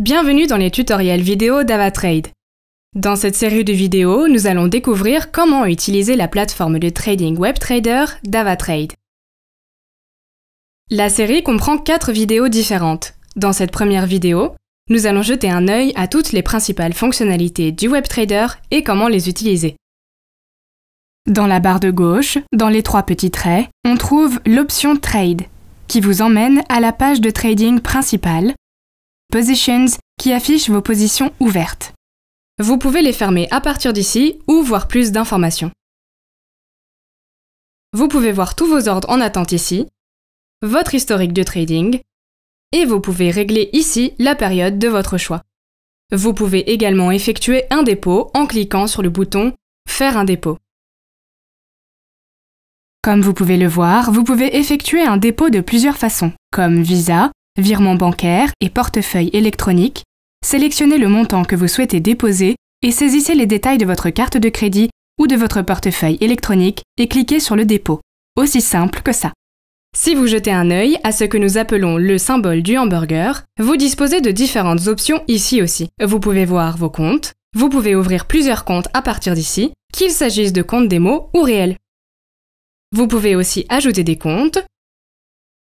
Bienvenue dans les tutoriels vidéo d'AvaTrade. Dans cette série de vidéos, nous allons découvrir comment utiliser la plateforme de trading WebTrader d'AvaTrade. La série comprend 4 vidéos différentes. Dans cette première vidéo, nous allons jeter un œil à toutes les principales fonctionnalités du WebTrader et comment les utiliser. Dans la barre de gauche, dans les 3 petits traits, on trouve l'option Trade, qui vous emmène à la page de trading principale, Positions, qui affiche vos positions ouvertes. Vous pouvez les fermer à partir d'ici ou voir plus d'informations. Vous pouvez voir tous vos ordres en attente ici, votre historique de trading, et vous pouvez régler ici la période de votre choix. Vous pouvez également effectuer un dépôt en cliquant sur le bouton « Faire un dépôt ». Comme vous pouvez le voir, vous pouvez effectuer un dépôt de plusieurs façons, comme Visa, virement bancaire et portefeuille électronique. Sélectionnez le montant que vous souhaitez déposer et saisissez les détails de votre carte de crédit ou de votre portefeuille électronique et cliquez sur le dépôt. Aussi simple que ça. Si vous jetez un œil à ce que nous appelons le symbole du hamburger, vous disposez de différentes options ici aussi. Vous pouvez voir vos comptes, vous pouvez ouvrir plusieurs comptes à partir d'ici, qu'il s'agisse de comptes démo ou réels. Vous pouvez aussi ajouter des comptes.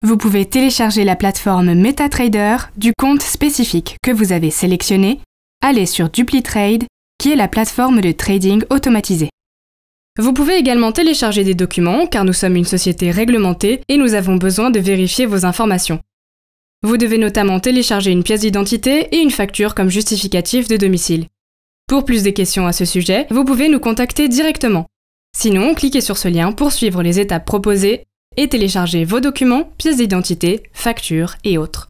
Vous pouvez télécharger la plateforme MetaTrader du compte spécifique que vous avez sélectionné, aller sur DupliTrade, qui est la plateforme de trading automatisée. Vous pouvez également télécharger des documents car nous sommes une société réglementée et nous avons besoin de vérifier vos informations. Vous devez notamment télécharger une pièce d'identité et une facture comme justificatif de domicile. Pour plus de questions à ce sujet, vous pouvez nous contacter directement. Sinon, cliquez sur ce lien pour suivre les étapes proposées et télécharger vos documents, pièces d'identité, factures et autres.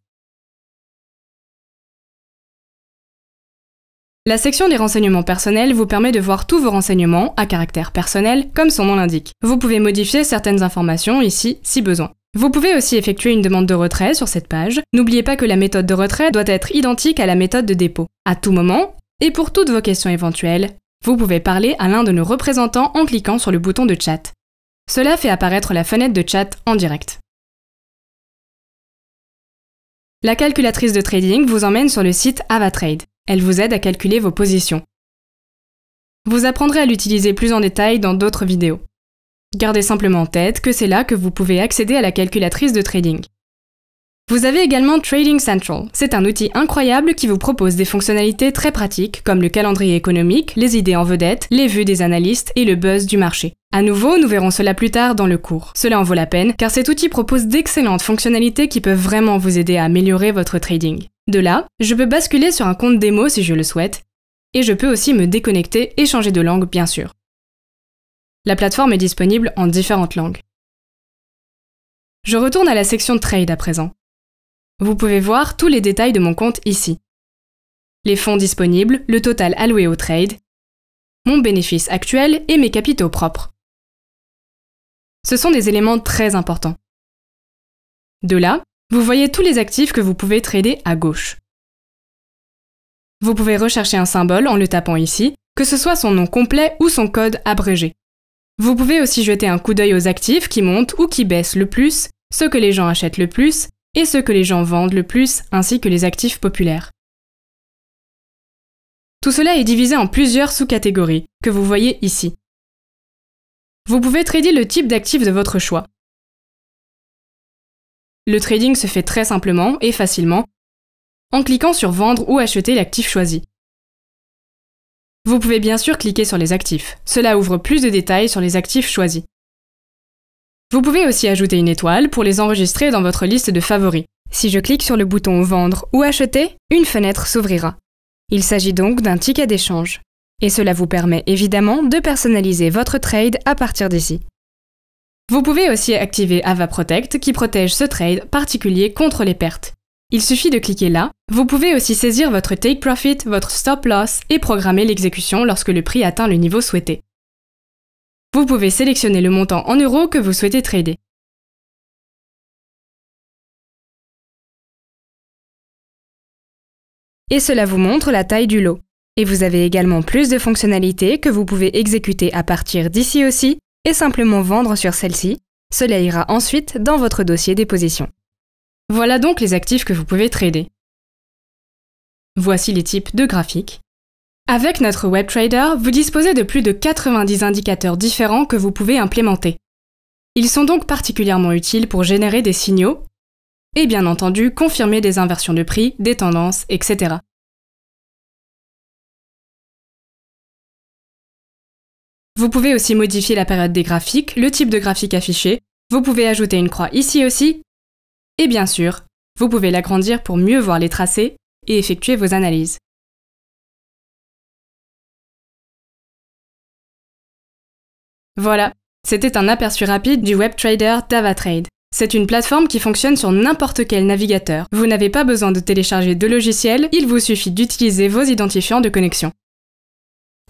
La section des renseignements personnels vous permet de voir tous vos renseignements à caractère personnel, comme son nom l'indique. Vous pouvez modifier certaines informations ici, si besoin. Vous pouvez aussi effectuer une demande de retrait sur cette page. N'oubliez pas que la méthode de retrait doit être identique à la méthode de dépôt. À tout moment, et pour toutes vos questions éventuelles, vous pouvez parler à l'un de nos représentants en cliquant sur le bouton de chat. Cela fait apparaître la fenêtre de chat en direct. La calculatrice de trading vous emmène sur le site AvaTrade. Elle vous aide à calculer vos positions. Vous apprendrez à l'utiliser plus en détail dans d'autres vidéos. Gardez simplement en tête que c'est là que vous pouvez accéder à la calculatrice de trading. Vous avez également Trading Central. C'est un outil incroyable qui vous propose des fonctionnalités très pratiques comme le calendrier économique, les idées en vedette, les vues des analystes et le buzz du marché. À nouveau, nous verrons cela plus tard dans le cours. Cela en vaut la peine car cet outil propose d'excellentes fonctionnalités qui peuvent vraiment vous aider à améliorer votre trading. De là, je peux basculer sur un compte démo si je le souhaite, et je peux aussi me déconnecter et changer de langue bien sûr. La plateforme est disponible en différentes langues. Je retourne à la section Trade à présent. Vous pouvez voir tous les détails de mon compte ici. Les fonds disponibles, le total alloué au trade, mon bénéfice actuel et mes capitaux propres. Ce sont des éléments très importants. De là, vous voyez tous les actifs que vous pouvez trader à gauche. Vous pouvez rechercher un symbole en le tapant ici, que ce soit son nom complet ou son code abrégé. Vous pouvez aussi jeter un coup d'œil aux actifs qui montent ou qui baissent le plus, ceux que les gens achètent le plus, et ceux que les gens vendent le plus, ainsi que les actifs populaires. Tout cela est divisé en plusieurs sous-catégories, que vous voyez ici. Vous pouvez trader le type d'actif de votre choix. Le trading se fait très simplement et facilement, en cliquant sur Vendre ou acheter l'actif choisi. Vous pouvez bien sûr cliquer sur les actifs. Cela ouvre plus de détails sur les actifs choisis. Vous pouvez aussi ajouter une étoile pour les enregistrer dans votre liste de favoris. Si je clique sur le bouton Vendre ou Acheter, une fenêtre s'ouvrira. Il s'agit donc d'un ticket d'échange. Et cela vous permet évidemment de personnaliser votre trade à partir d'ici. Vous pouvez aussi activer AvaProtect qui protège ce trade particulier contre les pertes. Il suffit de cliquer là. Vous pouvez aussi saisir votre Take Profit, votre Stop Loss et programmer l'exécution lorsque le prix atteint le niveau souhaité. Vous pouvez sélectionner le montant en euros que vous souhaitez trader. Et cela vous montre la taille du lot. Et vous avez également plus de fonctionnalités que vous pouvez exécuter à partir d'ici aussi et simplement vendre sur celle-ci. Cela ira ensuite dans votre dossier des positions. Voilà donc les actifs que vous pouvez trader. Voici les types de graphiques. Avec notre WebTrader, vous disposez de plus de 90 indicateurs différents que vous pouvez implémenter. Ils sont donc particulièrement utiles pour générer des signaux et bien entendu confirmer des inversions de prix, des tendances, etc. Vous pouvez aussi modifier la période des graphiques, le type de graphique affiché, vous pouvez ajouter une croix ici aussi, et bien sûr, vous pouvez l'agrandir pour mieux voir les tracés et effectuer vos analyses. Voilà, c'était un aperçu rapide du WebTrader d'Avatrade. C'est une plateforme qui fonctionne sur n'importe quel navigateur. Vous n'avez pas besoin de télécharger de logiciel, il vous suffit d'utiliser vos identifiants de connexion.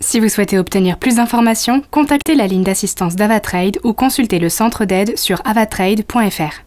Si vous souhaitez obtenir plus d'informations, contactez la ligne d'assistance d'Avatrade ou consultez le centre d'aide sur avatrade.fr.